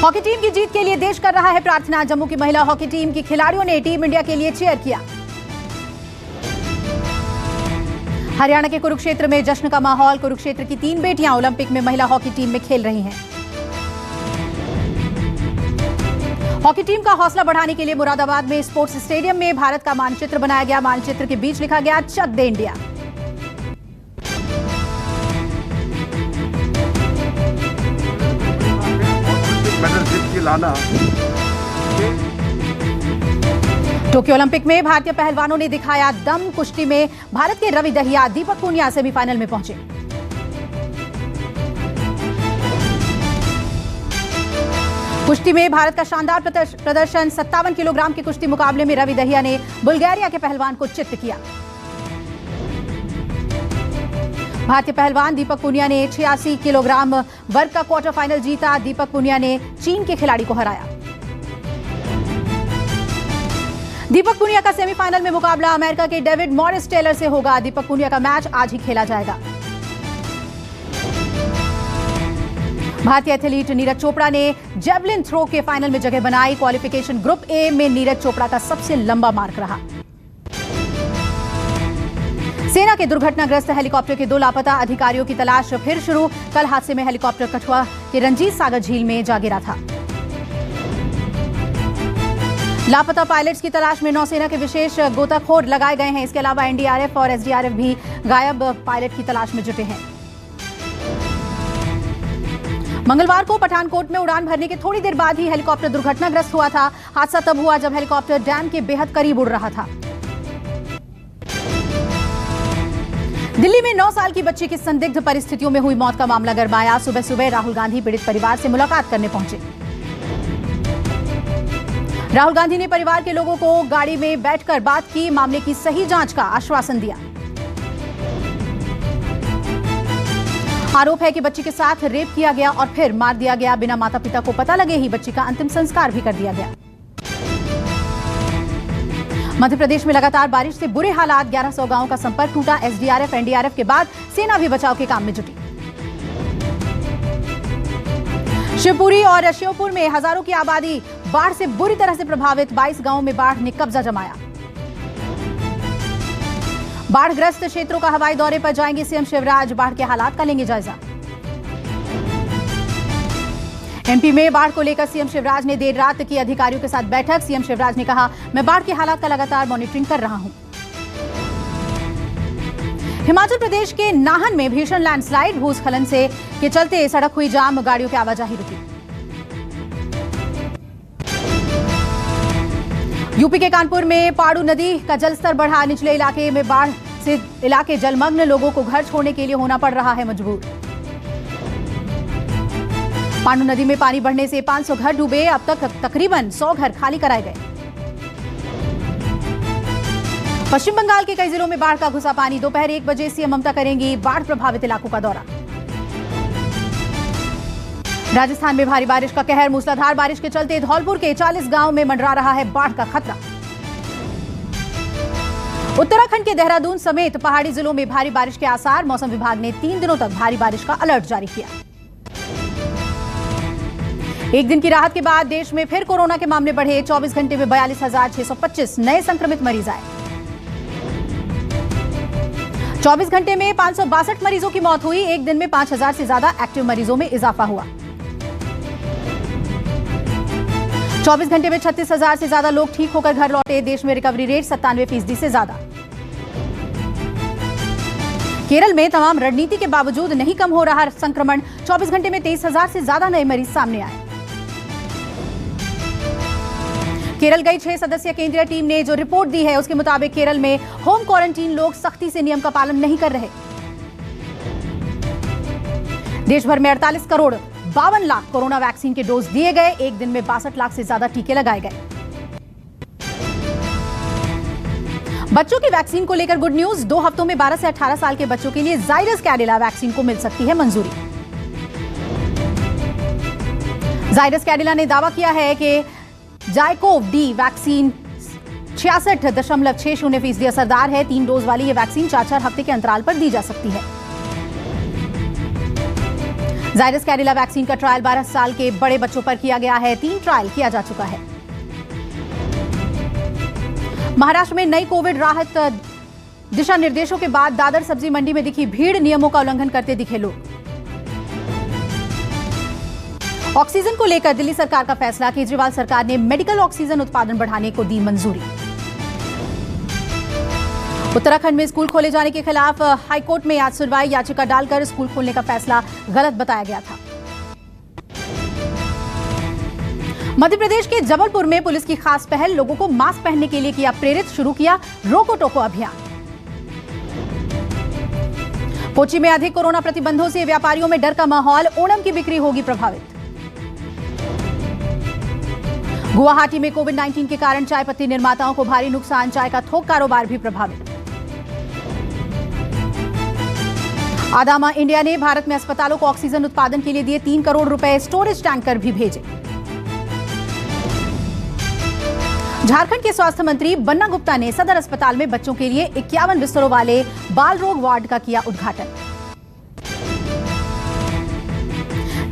Hockey team की जीत के लिए देश कर रहा है प्रार्थना। जम्मू की महिला हॉकी टीम की खिलाड़ियों ने टीम इंडिया के लिए चीयर किया। हरियाणा के कुरुक्षेत्र में जश्न का माहौल। कुरुक्षेत्र की 3 बेटियां ओलंपिक में महिला हॉकी टीम में खेल रही हैं। हॉकी टीम का हौसला बढ़ाने के लिए मुरादाबाद में स्पोर्ट्स स्टेडियम में भारत का मानचित्र बनाया गया। मानचित्र के बीच लिखा गया चक दे इंडिया। मेडल जीत के लाना। टोक्यो ओलंपिक में भारतीय पहलवानों ने दिखाया दम। कुश्ती में भारत के रवि दहिया, दीपक पूनिया सेमीफाइनल में पहुंचे। कुश्ती में भारत का शानदार प्रदर्शन। 57 किलोग्राम के कुश्ती मुकाबले में रवि दहिया ने बुल्गारिया के पहलवान को चित्त किया। भारतीय पहलवान दीपक पूनिया ने 86 किलोग्राम वर्ग का क्वार्टर फाइनल जीता। दीपक पूनिया ने चीन के खिलाड़ी को हराया। दीपक पूनिया का सेमीफाइनल में मुकाबला अमेरिका के डेविड मॉरिस टेलर से होगा। दीपक पूनिया का मैच आज ही खेला जाएगा। भारतीय एथलीट नीरज चोपड़ा ने जेवलिन थ्रो के फाइनल में जगह बनाई। क्वालिफिकेशन ग्रुप ए में नीरज चोपड़ा का सबसे लंबा मार्क रहा। सेना के दुर्घटनाग्रस्त हेलीकॉप्टर के 2 लापता अधिकारियों की तलाश फिर शुरू। कल हादसे में हेलीकॉप्टर कठुआ के रंजीत सागर झील में जा गिरा था। लापता पायलट्स की तलाश में नौसेना के विशेष गोताखोर लगाए गए हैं। इसके अलावा एनडीआरएफ और एसडीआरएफ भी गायब पायलट की तलाश में जुटे हैं। मंगलवार को पठानकोट में उड़ान भरने के थोड़ी देर बाद ही हेलीकॉप्टर दुर्घटनाग्रस्त हुआ था। हादसा तब हुआ जब हेलीकॉप्टर डैम के बेहद करीब उड़ रहा था। दिल्ली में 9 साल की बच्ची की संदिग्ध परिस्थितियों में हुई मौत का मामला गरमाया। सुबह सुबह राहुल गांधी पीड़ित परिवार से मुलाकात करने पहुंचे। राहुल गांधी ने परिवार के लोगों को गाड़ी में बैठकर बात की। मामले की सही जांच का आश्वासन दिया। आरोप है कि बच्ची के साथ रेप किया गया और फिर मार दिया गया। बिना माता पिता को पता लगे ही बच्ची का अंतिम संस्कार भी कर दिया गया। मध्य प्रदेश में लगातार बारिश से बुरे हालात। 1100 गांवों का संपर्क टूटा। एसडीआरएफ एनडीआरएफ के बाद सेना भी बचाव के काम में जुटी। शिवपुरी और श्योपुर में हजारों की आबादी बाढ़ से बुरी तरह से प्रभावित। 22 गांवों में बाढ़ ने कब्जा जमाया। बाढ़ग्रस्त क्षेत्रों का हवाई दौरे पर जाएंगे सीएम शिवराज। बाढ़ के हालात का लेंगे जायजा। एमपी में बाढ़ को लेकर सीएम शिवराज ने देर रात की अधिकारियों के साथ बैठक। सीएम शिवराज ने कहा, मैं बाढ़ के हालात का लगातार मॉनिटरिंग कर रहा हूं। हिमाचल प्रदेश के नाहन में भीषण लैंडस्लाइड। भूस्खलन से के चलते सड़क हुई जाम। गाड़ियों की आवाजाही रुकी। यूपी के कानपुर में पाड़ू नदी का जलस्तर बढ़ा। निचले इलाके में बाढ़ से इलाके जलमग्न। लोगों को घर छोड़ने के लिए होना पड़ रहा है मजबूर। पांडू नदी में पानी बढ़ने से 500 घर डूबे। अब तक तकरीबन 100 घर खाली कराए गए। पश्चिम बंगाल के कई जिलों में बाढ़ का घुसा पानी। दोपहर 1 बजे सीएम ममता करेंगी बाढ़ प्रभावित इलाकों का दौरा। राजस्थान में भारी बारिश का कहर। मूसलाधार बारिश के चलते धौलपुर के 40 गांव में मंडरा रहा है बाढ़ का खतरा। उत्तराखंड के देहरादून समेत पहाड़ी जिलों में भारी बारिश के आसार। मौसम विभाग ने 3 दिनों तक भारी बारिश का अलर्ट जारी किया। एक दिन की राहत के बाद देश में फिर कोरोना के मामले बढ़े। 24 घंटे में 42,625 नए संक्रमित मरीज आए। 24 घंटे में 562 मरीजों की मौत हुई। एक दिन में 5,000 से ज्यादा एक्टिव मरीजों में इजाफा हुआ। 24 घंटे में 36,000 से ज्यादा लोग ठीक होकर घर लौटे। देश में रिकवरी रेट 97% से ज्यादा। केरल में तमाम रणनीति के बावजूद नहीं कम हो रहा संक्रमण। 24 घंटे में 23,000 से ज्यादा नए मरीज सामने आए। केरल गई 6 सदस्यीय केंद्रीय टीम ने जो रिपोर्ट दी है उसके मुताबिक केरल में होम क्वारंटीन लोग सख्ती से नियम का पालन नहीं कर रहे। देश भर में 48 करोड़ 52 लाख कोरोना वैक्सीन के डोज दिए गए। एक दिन में 62 लाख से ज्यादा टीके लगाए गए। बच्चों की वैक्सीन को लेकर गुड न्यूज। 2 हफ्तों में 12 से 18 साल के बच्चों के लिए जाइडस कैडिला वैक्सीन को मिल सकती है मंजूरी। जाइडस कैडिला ने दावा किया है कि जाइकोव डी वैक्सीन 66.60% असरदार है। 3 डोज वाली ये वैक्सीन 4-4 हफ्ते के अंतराल पर दी जा सकती है। जायडस कैडिला वैक्सीन का ट्रायल 12 साल के बड़े बच्चों पर किया गया है। 3 ट्रायल किया जा चुका है। महाराष्ट्र में नई कोविड राहत दिशा निर्देशों के बाद दादर सब्जी मंडी में दिखी भीड़, नियमों का उल्लंघन करते दिखे लोग। ऑक्सीजन को लेकर दिल्ली सरकार का फैसला, केजरीवाल सरकार ने मेडिकल ऑक्सीजन उत्पादन बढ़ाने को दी मंजूरी। उत्तराखंड में स्कूल खोले जाने के खिलाफ हाईकोर्ट में आज सुनवाई, याचिका डालकर स्कूल खोलने का फैसला गलत बताया गया था। मध्य प्रदेश के जबलपुर में पुलिस की खास पहल, लोगों को मास्क पहनने के लिए किया प्रेरित, शुरू किया रोको टोको अभियान। कोच्चि में अधिक कोरोना प्रतिबंधों से व्यापारियों में डर का माहौल, ओणम की बिक्री होगी प्रभावित। गुवाहाटी में कोविड-19 के कारण चाय पत्ती निर्माताओं को भारी नुकसान, चाय का थोक कारोबार भी प्रभावित। आदामा इंडिया ने भारत में अस्पतालों को ऑक्सीजन उत्पादन के लिए दिए 3 करोड़ रुपए, स्टोरेज टैंकर भी भेजे। झारखंड के स्वास्थ्य मंत्री बन्ना गुप्ता ने सदर अस्पताल में बच्चों के लिए 51 बिस्तरों वाले बाल रोग वार्ड का किया उद्घाटन।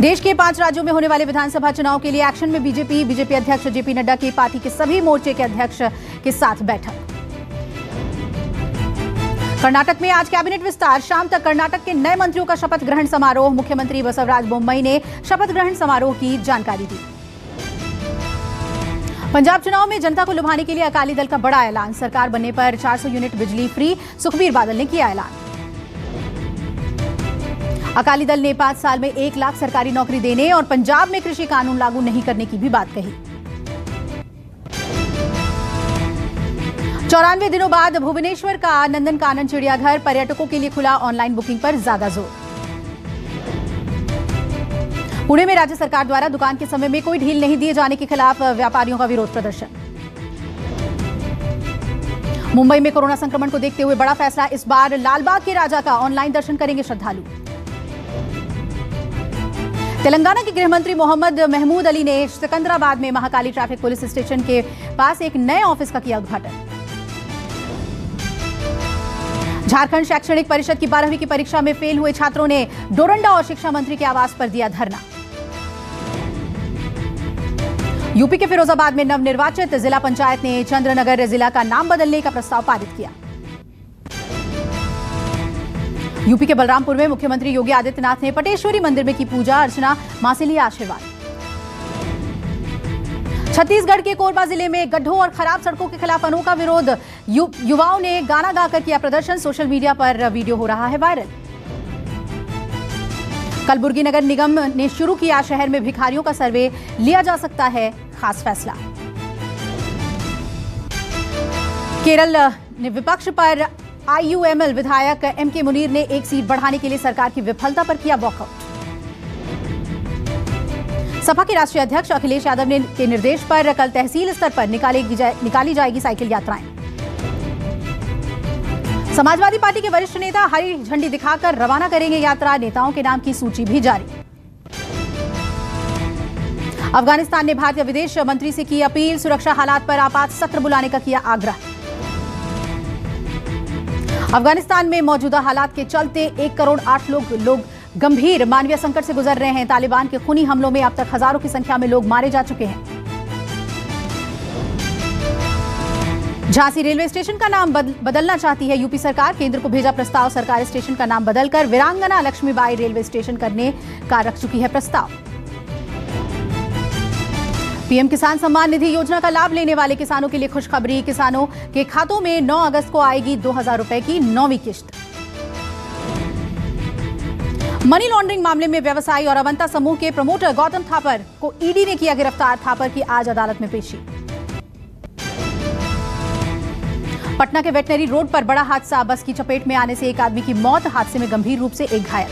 देश के 5 राज्यों में होने वाले विधानसभा चुनाव के लिए एक्शन में बीजेपी अध्यक्ष जेपी नड्डा की पार्टी के सभी मोर्चे के अध्यक्ष के साथ बैठक। कर्नाटक में आज कैबिनेट विस्तार, शाम तक कर्नाटक के नए मंत्रियों का शपथ ग्रहण समारोह। मुख्यमंत्री बसवराज बोम्मई ने शपथ ग्रहण समारोह की जानकारी दी। पंजाब चुनाव में जनता को लुभाने के लिए अकाली दल का बड़ा ऐलान, सरकार बनने पर 400 यूनिट बिजली फ्री, सुखबीर बादल ने किया ऐलान। अकाली दल ने 5 साल में 1 लाख सरकारी नौकरी देने और पंजाब में कृषि कानून लागू नहीं करने की भी बात कही। 94 दिनों बाद भुवनेश्वर का नंदनकानन चिड़ियाघर, पर्यटकों के लिए खुला, ऑनलाइन बुकिंग पर ज्यादा जोर। पुणे में राज्य सरकार द्वारा दुकान के समय में कोई ढील नहीं दिए जाने के खिलाफ व्यापारियों का विरोध प्रदर्शन। मुंबई में कोरोना संक्रमण को देखते हुए बड़ा फैसला, इस बार लालबाग के राजा का ऑनलाइन दर्शन करेंगे श्रद्धालु। तेलंगाना के गृह मंत्री मोहम्मद महमूद अली ने सिकंदराबाद में महाकाली ट्रैफिक पुलिस स्टेशन के पास एक नए ऑफिस का किया उद्घाटन। झारखंड शैक्षणिक परिषद की 12वीं की परीक्षा में फेल हुए छात्रों ने डोरंडा और शिक्षा मंत्री के आवास पर दिया धरना। यूपी के फिरोजाबाद में नवनिर्वाचित जिला पंचायत ने चंद्रनगर जिला का नाम बदलने का प्रस्ताव पारित किया। यूपी के बलरामपुर में मुख्यमंत्री योगी आदित्यनाथ ने पटेश्वरी मंदिर में की पूजा अर्चना, मां से लिया आशीर्वाद। छत्तीसगढ़ के कोरबा जिले में गड्ढों और खराब सड़कों के खिलाफ अनोखा विरोध, युवाओं ने गाना गाकर किया प्रदर्शन, सोशल मीडिया पर वीडियो हो रहा है वायरल। कलबुर्गी नगर निगम ने शुरू किया शहर में भिखारियों का सर्वे, लिया जा सकता है खास फैसला। केरल ने विपक्ष पर आईयूएमएल विधायक एमके मुनीर ने 1 सीट बढ़ाने के लिए सरकार की विफलता पर किया वॉकआउट। सपा के राष्ट्रीय अध्यक्ष अखिलेश यादव ने के निर्देश पर कल तहसील स्तर पर निकाली जाएगी साइकिल यात्राएं। समाजवादी पार्टी के वरिष्ठ नेता हरी झंडी दिखाकर रवाना करेंगे यात्रा, नेताओं के नाम की सूची भी जारी। अफगानिस्तान ने भारतीय विदेश मंत्री से की अपील, सुरक्षा हालात पर आपात सत्र बुलाने का किया आग्रह। अफगानिस्तान में मौजूदा हालात के चलते 1 करोड़ 8 लोग गंभीर मानवीय संकट से गुजर रहे हैं। तालिबान के खूनी हमलों में अब तक हजारों की संख्या में लोग मारे जा चुके हैं। झांसी रेलवे स्टेशन का नाम बदलना चाहती है यूपी सरकार, केंद्र को भेजा प्रस्ताव, सरकार स्टेशन का नाम बदलकर वीरांगना लक्ष्मीबाई रेलवे स्टेशन करने का रख चुकी है प्रस्ताव। पीएम किसान सम्मान निधि योजना का लाभ लेने वाले किसानों के लिए खुशखबरी, किसानों के खातों में 9 अगस्त को आएगी 2000 रुपए की 9वीं किश्त। मनी लॉन्ड्रिंग मामले में व्यवसायी और अवंता समूह के प्रमोटर गौतम थापर को ईडी ने किया गिरफ्तार, थापर की आज अदालत में पेशी। पटना के वेटनरी रोड पर बड़ा हादसा, बस की चपेट में आने से एक आदमी की मौत, हादसे में गंभीर रूप से एक घायल।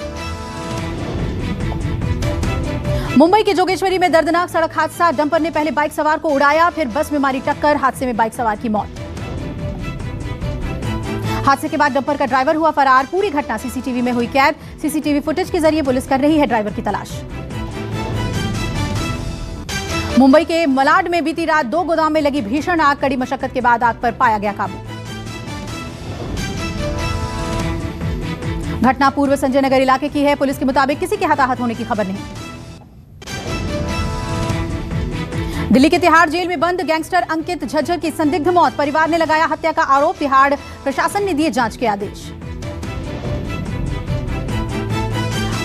मुंबई के जोगेश्वरी में दर्दनाक सड़क हादसा, डंपर ने पहले बाइक सवार को उड़ाया, फिर बस में मारी टक्कर, हादसे में बाइक सवार की मौत। हादसे के बाद डंपर का ड्राइवर हुआ फरार, पूरी घटना सीसीटीवी में हुई कैद। सीसीटीवी फुटेज के जरिए पुलिस कर रही है ड्राइवर की तलाश। मुंबई के मलाड में बीती रात 2 गोदाम में लगी भीषण आग, कड़ी मशक्कत के बाद आग पर पाया गया काबू। घटना पूर्व संजय नगर इलाके की है। पुलिस के मुताबिक किसी के हताहत होने की खबर नहीं। दिल्ली के तिहाड़ जेल में बंद गैंगस्टर अंकित झज्जर की संदिग्ध मौत, परिवार ने लगाया हत्या का आरोप, तिहाड़ प्रशासन ने दिए जांच के आदेश।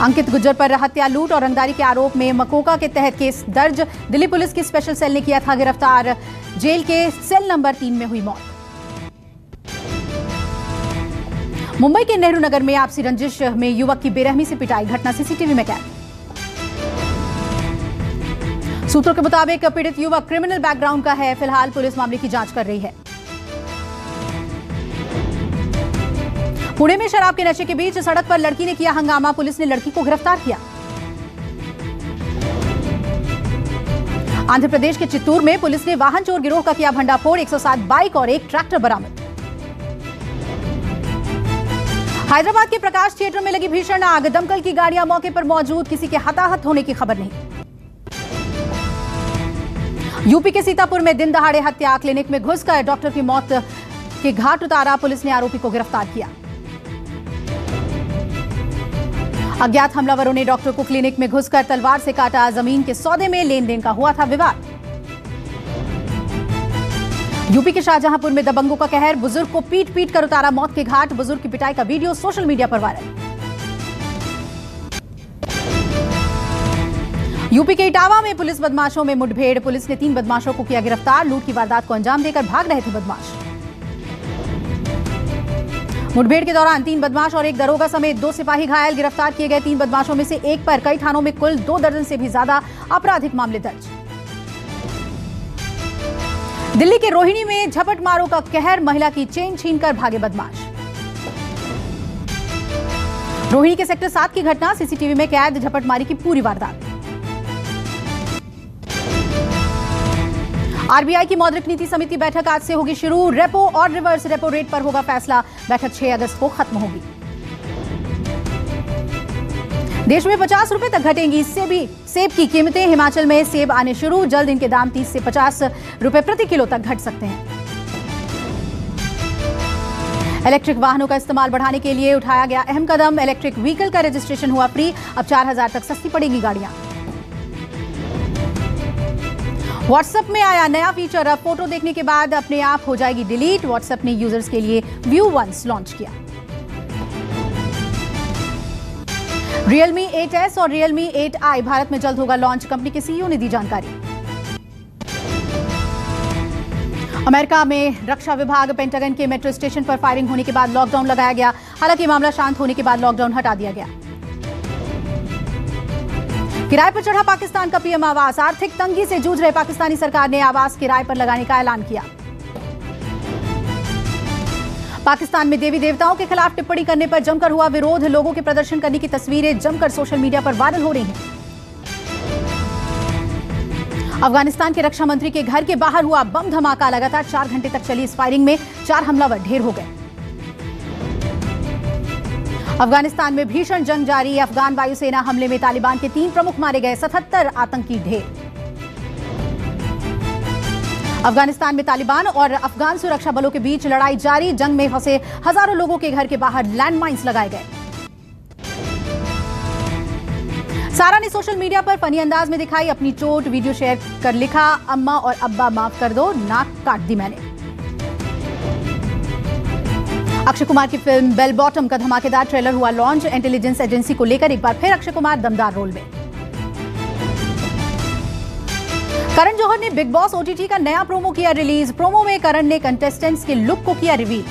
अंकित गुज्जर पर हत्या, लूट और रंगदारी के आरोप में मकोका के तहत केस दर्ज। दिल्ली पुलिस की स्पेशल सेल ने किया था गिरफ्तार। जेल के सेल नंबर 3 में हुई मौत। मुंबई के नेहरू नगर में आपसी रंजिश में युवक की बेरहमी से पिटाई, घटना सीसीटीवी में कैद। सूत्रों के मुताबिक पीड़ित युवक क्रिमिनल बैकग्राउंड का है। फिलहाल पुलिस मामले की जांच कर रही है। पुणे में शराब के नशे के बीच सड़क पर लड़की ने किया हंगामा, पुलिस ने लड़की को गिरफ्तार किया। आंध्र प्रदेश के चित्तूर में पुलिस ने वाहन चोर गिरोह का किया भंडाफोड़, 107 बाइक और एक ट्रैक्टर बरामद। हैदराबाद के प्रकाश थिएटर में लगी भीषण आग, दमकल की गाड़ियां मौके पर मौजूद, किसी के हताहत होने की खबर नहीं। यूपी के सीतापुर में दिन दहाड़े हत्या, क्लिनिक में घुसकर डॉक्टर की मौत के घाट उतारा, पुलिस ने आरोपी को गिरफ्तार किया। अज्ञात हमलावरों ने डॉक्टर को क्लिनिक में घुसकर तलवार से काटा, जमीन के सौदे में लेन देन का हुआ था विवाद। यूपी के शाहजहांपुर में दबंगों का कहर, बुजुर्ग को पीट पीट कर उतारा मौत के घाट, बुजुर्ग की पिटाई का वीडियो सोशल मीडिया पर वायरल। यूपी के इटावा में पुलिस बदमाशों में मुठभेड़, पुलिस ने 3 बदमाशों को किया गिरफ्तार, लूट की वारदात को अंजाम देकर भाग रहे थे बदमाश। मुठभेड़ के दौरान 3 बदमाश और एक दरोगा समेत 2 सिपाही घायल, गिरफ्तार किए गए 3 बदमाशों में से एक पर कई थानों में कुल 2 दर्जन से भी ज्यादा आपराधिक मामले दर्ज। दिल्ली के रोहिणी में झपट मारों का कहर, महिला की चेन छीनकर भागे बदमाश। रोहिणी के सेक्टर 7 की घटना, सीसीटीवी में कैद झपटमारी की पूरी वारदात। आरबीआई की मौद्रिक नीति समिति बैठक आज से होगी शुरू, रेपो और रिवर्स रेपो रेट पर होगा फैसला, बैठक 6 अगस्त को खत्म होगी। देश में 50 रुपए तक घटेंगी सेब की कीमतें, हिमाचल में सेब आने शुरू, जल्द इनके दाम 30 से 50 रुपए प्रति किलो तक घट सकते हैं। इलेक्ट्रिक वाहनों का इस्तेमाल बढ़ाने के लिए उठाया गया अहम कदम, इलेक्ट्रिक व्हीकल का रजिस्ट्रेशन हुआ फ्री, अब 4000 तक सस्ती पड़ेगी गाड़ियां। व्हाट्सएप में आया नया फीचर, अब फोटो देखने के बाद अपने आप हो जाएगी डिलीट, व्हाट्सएप ने यूजर्स के लिए व्यू वंस लॉन्च किया। Realme 8S और Realme 8i भारत में जल्द होगा लॉन्च, कंपनी के सीईओ ने दी जानकारी। अमेरिका में रक्षा विभाग पेंटागन के मेट्रो स्टेशन पर फायरिंग होने के बाद लॉकडाउन लगाया गया, हालांकि मामला शांत होने के बाद लॉकडाउन हटा दिया गया। किराए पर चढ़ा पाकिस्तान का पीएम आवास, आर्थिक तंगी से जूझ रहे पाकिस्तानी सरकार ने आवास किराए पर लगाने का ऐलान किया। पाकिस्तान में देवी देवताओं के खिलाफ टिप्पणी करने पर जमकर हुआ विरोध, लोगों के प्रदर्शन करने की तस्वीरें जमकर सोशल मीडिया पर वायरल हो रही हैं। अफगानिस्तान के रक्षा मंत्री के घर के बाहर हुआ बम धमाका, लगातार 4 घंटे तक चली इस फायरिंग में 4 हमलावर ढेर हो गए। अफगानिस्तान में भीषण जंग जारी, अफगान वायुसेना हमले में तालिबान के 3 प्रमुख मारे गए, 77 आतंकी ढेर। अफगानिस्तान में तालिबान और अफगान सुरक्षा बलों के बीच लड़ाई जारी, जंग में फंसे हजारों लोगों के घर के बाहर लैंडमाइंस लगाए गए। सारा ने सोशल मीडिया पर फनी अंदाज में दिखाई अपनी चोट, वीडियो शेयर कर लिखा, अम्मा और अब्बा माफ कर दो, नाक काट दी मैंने। अक्षय कुमार की फिल्म बेल बॉटम का धमाकेदार ट्रेलर हुआ लॉन्च, इंटेलिजेंस एजेंसी को लेकर एक बार फिर अक्षय कुमार दमदार रोल में। करण जौहर ने बिग बॉस ओटीटी का नया प्रोमो किया रिलीज, प्रोमो में करण ने कंटेस्टेंट्स के लुक को किया रिवील।